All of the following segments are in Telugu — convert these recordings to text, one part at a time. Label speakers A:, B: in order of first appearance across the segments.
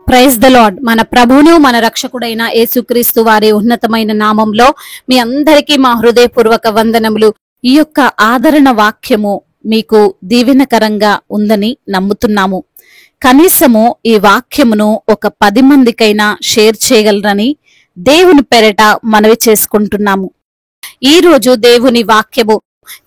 A: Praise the lord. మన ప్రభువును మన రక్షకుడైన యేసుక్రీస్తు వారి ఉన్నతమైన నామంలో మీ అందరికీ మా హృదయపూర్వక వందనములు. ఈ యొక్క ఆదరణ వాక్యము మీకు దీవెనకరంగా ఉందని నమ్ముతున్నాము. కనీసము ఈ వాక్యమును ఒక 10 మందికైనా షేర్ చేయగలరని దేవుని పేరట మనవి చేసుకుంటున్నాము. ఈ రోజు దేవుని వాక్యము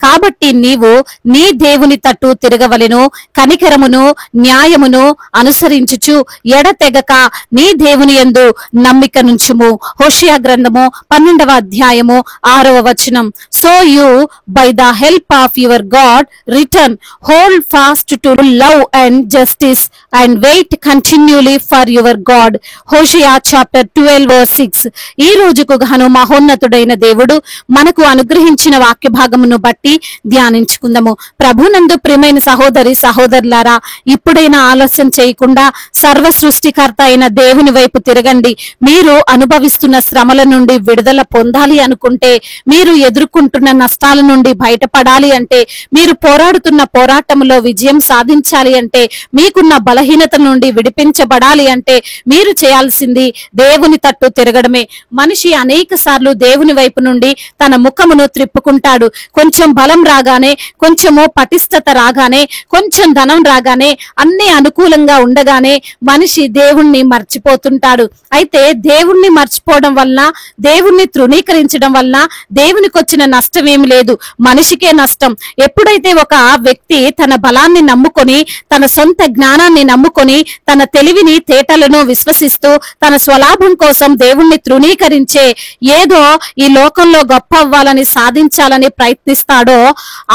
A: కాబట్టి నీవు నీ దేవుని తట్టు తిరగవలెను, కనికరమును న్యాయమును అనుసరించుచు ఎడతెగక నీ దేవుని యందు నమ్మిక నుంచుము. హోషేయ గ్రంథము 12వ అధ్యాయము 6వ వచనం. So you by the help of your God return hold fast to love and justice and wait continually for your God. Hosea chapter 12:6. ఈ రోజుకు గాను మహోన్నతుడైన దేవుడు మనకు అనుగ్రహించిన వాక్య భాగమును బట్టి ధ్యానించుకుందాము. ప్రభునందు ప్రియమైన సహోదరి సహోదరులారా, ఇప్పుడైనా ఆలస్యం చేయకుండా సర్వ సృష్టికర్త అయిన దేవుని వైపు తిరగండి. మీరు అనుభవిస్తున్న శ్రమల నుండి విడుదల పొందాలి అనుకుంటే, మీరు ఎదుర్కొంటున్న నష్టాల నుండి బయటపడాలి అంటే, మీరు పోరాడుతున్న పోరాటంలో విజయం సాధించాలి అంటే, మీకున్న బలహీనత నుండి విడిపించబడాలి అంటే, మీరు చేయాల్సింది దేవుని తట్టు తిరగడమే. మనిషి అనేక సార్లు దేవుని వైపు నుండి తన ముఖమును త్రిప్పుకుంటాడు. కొంచెం బలం రాగానే, కొంచెము పటిష్టత రాగానే, కొంచెం ధనం రాగానే, అన్ని అనుకూలంగా ఉండగానే మనిషి దేవుణ్ణి మర్చిపోతుంటాడు. అయితే దేవుణ్ణి మర్చిపోవడం వలన, దేవుణ్ణి తృణీకరించడం వలన దేవునికి వచ్చిన నష్టం ఏమి లేదు, మనిషికే నష్టం. ఎప్పుడైతే ఒక వ్యక్తి తన బలాన్ని నమ్ముకొని, తన సొంత జ్ఞానాన్ని నమ్ముకొని, తన తెలివిని తేటలను విశ్వసిస్తూ తన స్వలాభం కోసం దేవుణ్ణి తృణీకరించే ఏదో ఈ లోకంలో గొప్ప అవ్వాలని సాధించాలని ప్రయత్నిస్తాడో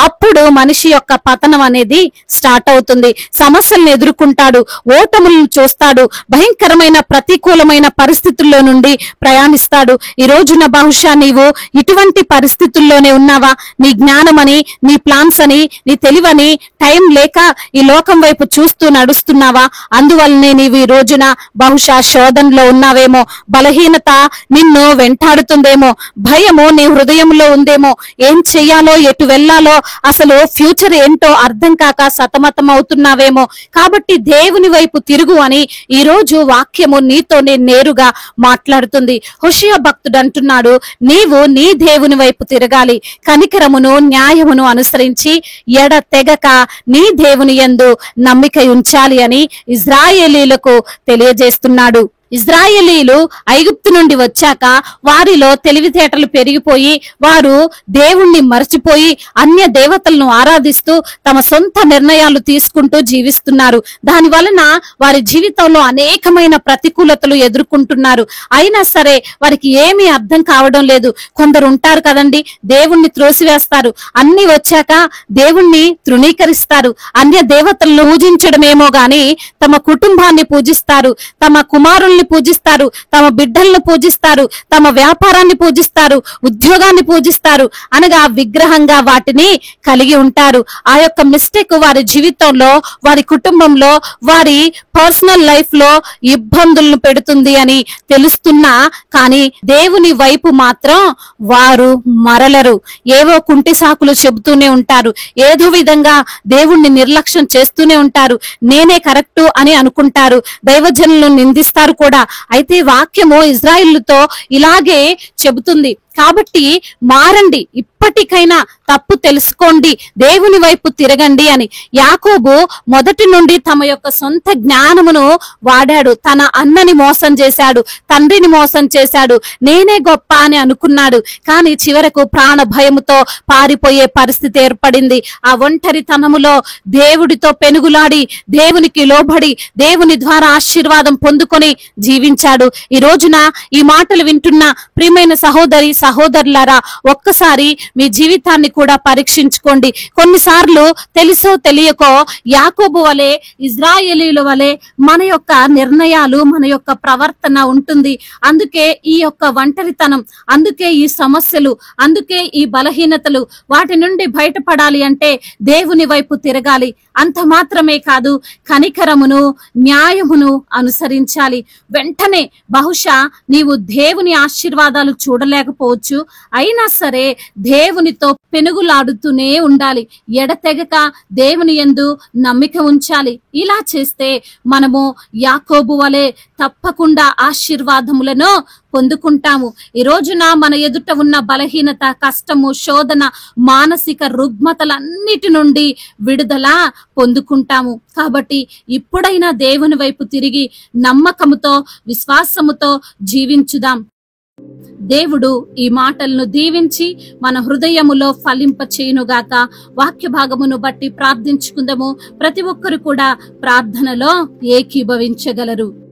A: అప్పుడు మనిషి యొక్క పతనం అనేది స్టార్ట్ అవుతుంది. సమస్యలను ఎదుర్కొంటాడు, ఓటములను చూస్తాడు, భయంకరమైన ప్రతికూలమైన పరిస్థితుల్లో నుండి ప్రయాణిస్తాడు. ఈ రోజున బహుశా నీవు ఇటువంటి పరిస్థితుల్లోనే ఉన్నావా? నీ జ్ఞానమని, నీ ప్లాన్స్ అని, నీ తెలివని టైం లేక ఈ లోకం వైపు చూస్తూ నడుస్తున్నావా? అందువల్లనే నీవు ఈ రోజున బహుశా శోధనలో ఉన్నావేమో, బలహీనత నిన్ను వెంటాడుతుందేమో, భయము నీ హృదయంలో ఉందేమో, ఏం చెయ్యాలో, ఎటు వెళ్ళాలో, అసలు ఫ్యూచర్ ఏంటో అర్థం కాక సతమతం అవుతున్నావేమో. కాబట్టి దేవుని వైపు తిరుగు అని ఈ రోజు వాక్యము నీతోనే నేరుగా మాట్లాడుతుంది. హోషేయ భక్తుడు అంటున్నాడు, నీవు నీ దేవుని వైపు తిరగాలి, కనికరమును న్యాయమును అనుసరించి ఎడతెగక నీ దేవుని యందు నమ్మిక ఉంచాలి అని ఇశ్రాయేలీయులకు తెలియజేస్తున్నాడు. ఇశ్రాయేలీయులు ఐగుప్తు నుండి వచ్చాక వారిలో తెలివితేటలు పెరిగిపోయి వారు దేవుణ్ణి మర్చిపోయి అన్య దేవతలను ఆరాధిస్తూ తమ సొంత నిర్ణయాలు తీసుకుంటూ జీవిస్తున్నారు. దాని వలన వారి జీవితంలో అనేకమైన ప్రతికూలతలు ఎదుర్కొంటున్నారు. అయినా సరే వారికి ఏమీ అర్థం కావడం లేదు. కొందరు ఉంటారు కదండి, దేవుణ్ణి త్రోసివేస్తారు, అన్ని వచ్చాక దేవుణ్ణి తృణీకరిస్తారు, అన్య దేవతలను పూజించడమేమో గాని తమ కుటుంబాన్ని పూజిస్తారు, తమ కుమారుల్ని పూజిస్తారు, తమ బిడ్డలను పూజిస్తారు, తమ వ్యాపారాన్ని పూజిస్తారు, ఉద్యోగాన్ని పూజిస్తారు, అనగా విగ్రహంగా వాటిని కలిగి ఉంటారు. ఆ యొక్క మిస్టేక్ వారి జీవితంలో, వారి కుటుంబంలో, వారి పర్సనల్ లైఫ్ లో ఇబ్బందులను పెడుతుంది అని తెలుస్తున్నా కానీ దేవుని వైపు మాత్రం వారు మరలరు. ఏవో కుంటి సాకులు చెబుతూనే ఉంటారు, ఏదో విధంగా దేవుణ్ణి నిర్లక్ష్యం చేస్తూనే ఉంటారు, నేనే కరెక్టు అని అనుకుంటారు, దైవజనులను నిందిస్తారు కూడా. అయితే వాక్యము ఇశ్రాయేలుతో ఇలాగే చెబుతుంది. కాబట్టి మారండి, ఇప్పటికైనా తప్పు తెలుసుకోండి, దేవుని వైపు తిరగండి అని. యాకోబు మొదటి నుండి తమ యొక్క సొంత జ్ఞానమును వాడాడు. తన అన్నని మోసం చేశాడు, తండ్రిని మోసం చేశాడు, నేనే గొప్ప అని అనుకున్నాడు. కానీ చివరకు ప్రాణ భయముతో పారిపోయే పరిస్థితి ఏర్పడింది. ఆ ఒంటరితనములో దేవుడితో పెనుగులాడి, దేవునికి లోబడి, దేవుని ద్వారా ఆశీర్వాదం పొందుకొని జీవించాడు. ఈ రోజున ఈ మాటలు వింటున్న ప్రియమైన సహోదరి సహోదరులారా, ఒక్కసారి మీ జీవితాన్ని కూడా పరీక్షించుకోండి. కొన్నిసార్లు తెలుసో తెలియకో యాకోబు వలె, ఇశ్రాయేలీయుల వలె మన యొక్క నిర్ణయాలు, మన యొక్క ప్రవర్తన ఉంటుంది. అందుకే ఈ యొక్క ఒంటరితనం, అందుకే ఈ సమస్యలు, అందుకే ఈ బలహీనతలు. వాటి నుండి బయటపడాలి అంటే దేవుని వైపు తిరగాలి. అంత మాత్రమే కాదు, కనికరమును న్యాయమును అనుసరించాలి. వెంటనే బహుశా నీవు దేవుని ఆశీర్వాదాలు చూడలేకపోవచ్చు, అయినా సరే దేవునితో పెనుగులాడుతూనే ఉండాలి. ఎడతెగక దేవుని యందు నమ్మిక ఉంచాలి. ఇలా చేస్తే మనము యాకోబు వలె తప్పకుండా ఆశీర్వాదములను పొందుకుంటాము. ఈ రోజున మన ఎదుట ఉన్న బలహీనత, కష్టము, శోధన, మానసిక రుగ్మతలన్నిటి నుండి విడుదల పొందుకుంటాము. కాబట్టి ఇప్పుడైనా దేవుని వైపు తిరిగి నమ్మకముతో, విశ్వాసముతో జీవించుదాం. దేవుడు ఈ మాటలను దీవించి మన హృదయములో ఫలింప చేయునుగాక. వాక్య భాగమును బట్టి ప్రార్థించుకుందాము. ప్రతి ఒక్కరు కూడా ప్రార్థనలో ఏకీభవించగలరు.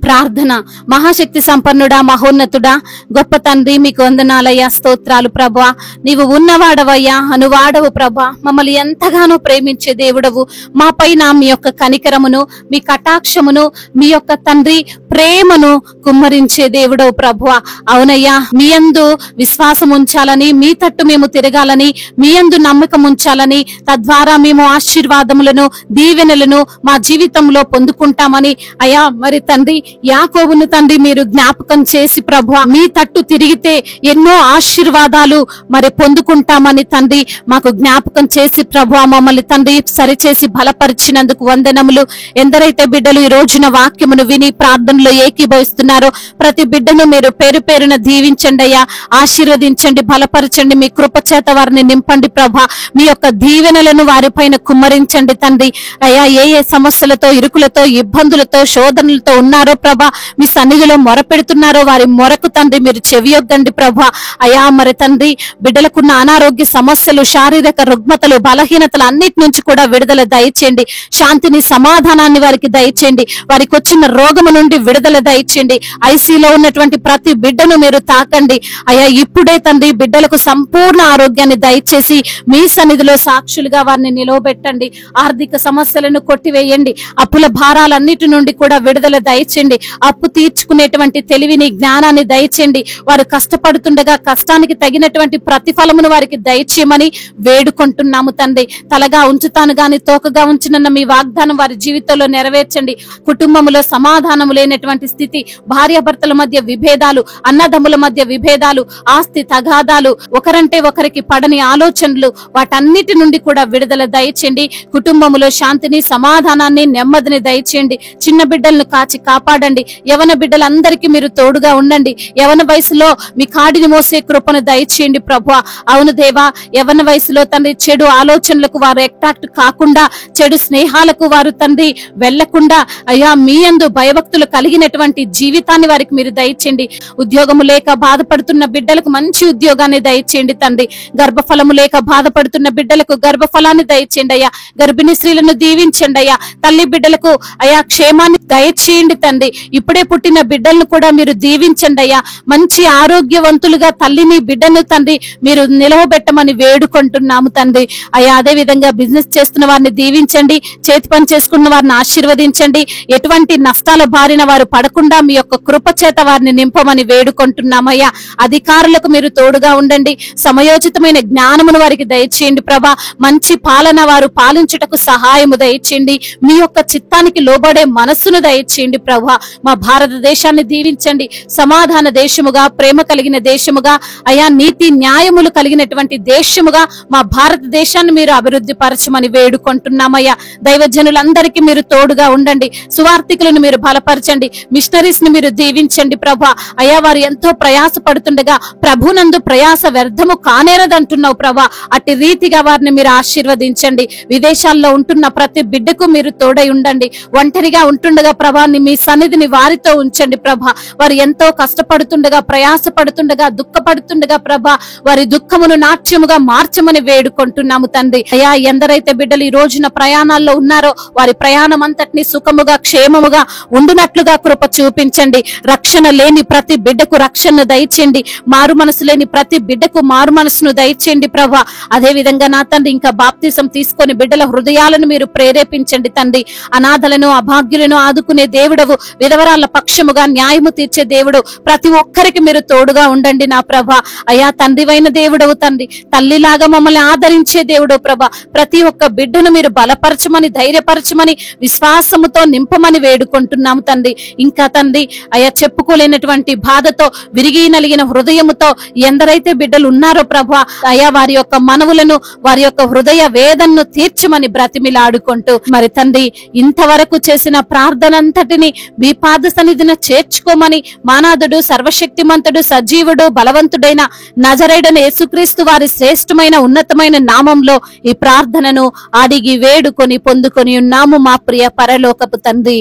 A: ప్రార్థన. మహాశక్తి సంపన్నుడా, మహోన్నతుడా, గొప్ప తండ్రి, మీకు వందనాలయ్యా, స్తోత్రాలు ప్రభా. నీవు ఉన్నవాడవయ్యా, అనువాడవు ప్రభా. మమ్మల్ని ఎంతగానో ప్రేమించే దేవుడవు. మా పైన మీ యొక్క కనికరమును, మీ కటాక్షమును, మీ యొక్క తండ్రి ప్రేమను కుమ్మరించే దేవుడవు ప్రభువా. అవునయ్యా, మీ యందు విశ్వాసం ఉంచాలని, మీ తట్టు మేము తిరగాలని, మీ యందు నమ్మకం ఉంచాలని, తద్వారా మేము ఆశీర్వాదములను, దీవెనలను మా జీవితంలో పొందుకుంటామని అయ్యా మరి తండ్రి యాకోబును తండ్రి మీరు జ్ఞాపకం చేసి ప్రభువా, మీ తట్టు తిరిగితే ఎన్నో ఆశీర్వాదాలు మరి పొందుకుంటామని తండ్రి మాకు జ్ఞాపకం చేసి ప్రభువా మమ్మల్ని తండ్రి సరిచేసి బలపరిచినందుకు వందనములు. ఎందరైతే బిడ్డలు ఈ రోజున వాక్యమును విని ప్రార్థనలో ఏకీభవిస్తున్నారో ప్రతి బిడ్డను మీరు పేరు పేరున దీవించండి అయ్యా, ఆశీర్వదించండి, బలపరచండి. మీ కృప చేత వారిని నింపండి ప్రభా. మీ యొక్క దీవెనలను వారిపైన కుమ్మరించండి తండ్రి. అయ్యా, ఏ ఏ సమస్యలతో, ఇరుకులతో, ఇబ్బందులతో, శోధనలతో ఉన్నారో ప్రభా, మీ సన్నిధిలో మొరపెడుతున్నారో వారి మొరకు తండ్రి మీరు చెవియొద్దండి ప్రభా. అయా మరి తండ్రి బిడ్డలకున్న అనారోగ్య సమస్యలు, శారీరక రుగ్మతలు, బలహీనతలు అన్నిటి నుంచి కూడా విడుదల దయచేయండి. శాంతిని, సమాధానాన్ని వారికి దయచేయండి. వారికి వచ్చిన రోగము నుండి విడుదల దయచేయండి. ఐసీలో ఉన్నటువంటి ప్రతి బిడ్డను మీరు తాకండి అయా. ఇప్పుడే తండ్రి బిడ్డలకు సంపూర్ణ ఆరోగ్యాన్ని దయచేసి మీ సన్నిధిలో సాక్షులుగా వారిని నిలవబెట్టండి. ఆర్థిక సమస్యలను కొట్టివేయండి. అప్పుల భారాలన్నిటి నుండి కూడా విడుదల దయచేయండి. అప్పు తీర్చుకునేటువంటి తెలివిని, జ్ఞానాన్ని దయచేయండి. వారు కష్టపడుతుండగా కష్టానికి తగినటువంటి ప్రతిఫలమును వారికి దయచేయమని వేడుకుంటున్నాము తండ్రి. తలగా ఉంచుతాను గాని తోకగా ఉంచునన్న మీ వాగ్దానం వారి జీవితంలో నెరవేర్చండి. కుటుంబములో సమాధానము లేనటువంటి స్థితి, భార్యాభర్తల మధ్య విభేదాలు, అన్నదమ్ముల మధ్య విభేదాలు, ఆస్తి తగాదాలు, ఒకరంటే ఒకరికి పడని ఆలోచనలు, వాటన్నిటి నుండి కూడా విడుదల దయచేయండి. కుటుంబములో శాంతిని, సమాధానాన్ని, నెమ్మదిని దయచేయండి. చిన్న బిడ్డలను కాచి కాపాడండి. యవన బిడ్డలందరికీ మీరు తోడుగా ఉండండి. యవన వయసులో మీ కాడిని మోసే కృపను దయచేయండి ప్రభువా. అవును దేవా, యవన వయసులో తండ్రి చెడు ఆలోచనలకు వారు అట్రాక్ట్ కాకుండా, చెడు స్నేహాలకు వారు తండ్రి వెళ్లకుండా అయ్యా మీ యందు భయభక్తులు కలిగినటువంటి జీవితాన్ని వారికి మీరు దయచేయండి. ఉద్యోగము లేక బాధపడుతున్న బిడ్డలకు మంచి ఉద్యోగాన్ని దయచేయండి తండ్రి. గర్భఫలము లేక బాధపడుతున్న బిడ్డలకు గర్భఫలాన్ని దయచేయండి అయ్యా. గర్భిణీ స్త్రీలను దీవించండి అయ్యా. తల్లి బిడ్డలకు అయా క్షేమాన్ని దయచేయండి తండ్రి. ఇప్పుడే పుట్టిన బిడ్డలను కూడా మీరు దీవించండి అయ్యా. మంచి ఆరోగ్యవంతులుగా తల్లిని, బిడ్డను తండ్రి మీరు నిలవబెట్టమని వేడుకుంటున్నాము తండ్రి. అయ్యా అదే విధంగా బిజినెస్ చేస్తున్న వారిని దీవించండి. చేతి పని చేసుకున్న వారిని ఆశీర్వదించండి. ఎటువంటి నష్టాల బారిన వారు పడకుండా మీ యొక్క కృప చేత వారిని నింపమని వేడుకుంటున్నామయ్యా. అధికారులకు మీరు తోడుగా ఉండండి. సమయోచితమైన జ్ఞానమును వారికి దయచేయండి ప్రభా. మంచి పాలన వారు పాలించుటకు సహాయము దయచేయండి. మీ యొక్క చిత్తానికి లోబడే మనస్సును దయచేయండి ప్రభా. మా భారతదేశాన్ని దీవించండి. సమాధాన దేశముగా, ప్రేమ కలిగిన దేశముగా, అయా నీతి న్యాయములు కలిగినటువంటి దేశముగా మా భారతదేశాన్ని మీరు అభివృద్ధి పరచమని వేడుకుంటున్నామయ్యా. దైవజనులందరికీ మీరు తోడుగా ఉండండి. సువార్థికులను మీరు బలపరచండి. మిషనరీస్ ని మీరు దీవించండి ప్రభా. అయ్యా వారు ఎంతో ప్రయాస పడుతుండగా ప్రభునందు ప్రయాస వ్యర్థము కానేరదంటున్నావు ప్రభా. అట్టి రీతిగా వారిని మీరు ఆశీర్వదించండి. విదేశాల్లో ఉంటున్న ప్రతి బిడ్డకు మీరు తోడై ఉండండి. ఒంటరిగా ఉంటుండగా ప్రభాని మీ సన్నిధిని వారితో ఉంచండి ప్రభా. వారు ఎంతో కష్టపడుతుండగా, ప్రయాస పడుతుండగా, దుఃఖపడుతుండగా ప్రభా వారి దుఃఖమును నాట్యముగా మార్చమని వేడుకుంటున్నాము తండ్రి. అయ్యా ఎందరైతే బిడ్డలు ఈ రోజున ప్రయాణాల్లో ఉన్నారో వారి ప్రయాణం అంతటిని సుఖముగా, క్షేమముగా ఉండునట్లుగా కృప చూపించండి. రక్షణ లేని ప్రతి బిడ్డకు రక్షణ దయచేయండి. మారు మనసు లేని ప్రతి బిడ్డకు మారు మనసును దయచేయండి ప్రభా. అదే విధంగా నా తండ్రి ఇంకా బాప్తిసం తీసుకొని బిడ్డల హృదయాలను మీరు ప్రేరేపించండి తండ్రి. అనాథలను, అభాగ్యులను ఆదుకునే దేవుడవు దేవుడవు, విధవరాల పక్షముగా న్యాయము తీర్చే దేవుడు. ప్రతి ఒక్కరికి మీరు తోడుగా ఉండండి నా ప్రభ. అయా తండ్రివైన దేవుడవు తండ్రి, తల్లిలాగా మమ్మల్ని ఆదరించే దేవుడు ప్రభ. ప్రతి ఒక్క బిడ్డను మీరు బలపరచమని, ధైర్యపరచమని, విశ్వాసముతో నింపమని వేడుకుంటున్నాము తండ్రి. ఇంకా తండ్రి అయా చెప్పుకోలేనటువంటి బాధతో, విరిగి నలిగిన హృదయముతో ఎందరైతే బిడ్డలు ఉన్నారో ప్రభ, అయా వారి యొక్క మనవులను, వారి యొక్క హృదయ వేదనను తీర్చమని బ్రతిమిలాడుకుంటూ, మరి తండ్రి ఇంతవరకు చేసిన ప్రార్థన అంతటిని మీ పాద సన్నిధిన చేర్చుకోమని, మానాథుడు, సర్వశక్తిమంతుడు, సజీవుడు, బలవంతుడైన నజరేయుడైన యేసుక్రీస్తు వారి శ్రేష్టమైన ఉన్నతమైన నామంలో ఈ ప్రార్థనను అడిగి వేడుకొని పొందుకొని ఉన్నాము మా ప్రియ పరలోకపు తండ్రి.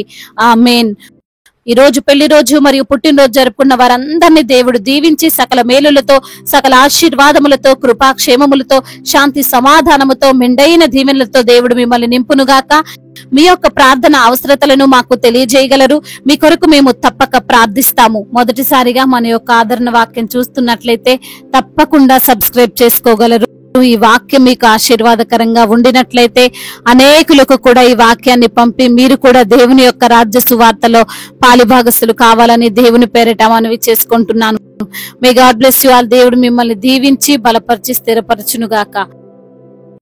A: ఆమేన్. ఈ రోజు పెళ్లి రోజు మరియు పుట్టినరోజు జరుపుకున్న వారందరినీ దేవుడు దీవించి సకల మేలులతో, సకల ఆశీర్వాదములతో, కృపాక్షేమములతో, శాంతి సమాధానముతో, మెండైన దీవెనలతో దేవుడు మిమ్మల్ని నింపునుగాక. మీ యొక్క ప్రార్థన అవసరతలను మాకు తెలియజేయగలరు. మీ కొరకు మేము తప్పక ప్రార్థిస్తాము. మొదటిసారిగా మన యొక్క ఆదరణ వాక్యం చూస్తున్నట్లయితే తప్పకుండా సబ్స్క్రైబ్ చేసుకోగలరు. ఈ వాక్యం మీకు ఆశీర్వాదకరంగా ఉండినట్లయితే అనేకులకు కూడా ఈ వాక్యాన్ని పంపి మీరు కూడా దేవుని యొక్క రాజ్య సువార్తలో పాలిభాగస్తులు కావాలని దేవుని పేరిట మనవి చేసుకుంటున్నాను. May God bless you all. దేవుడు మిమ్మల్ని దీవించి బలపరిచి స్థిరపరచునుగాక.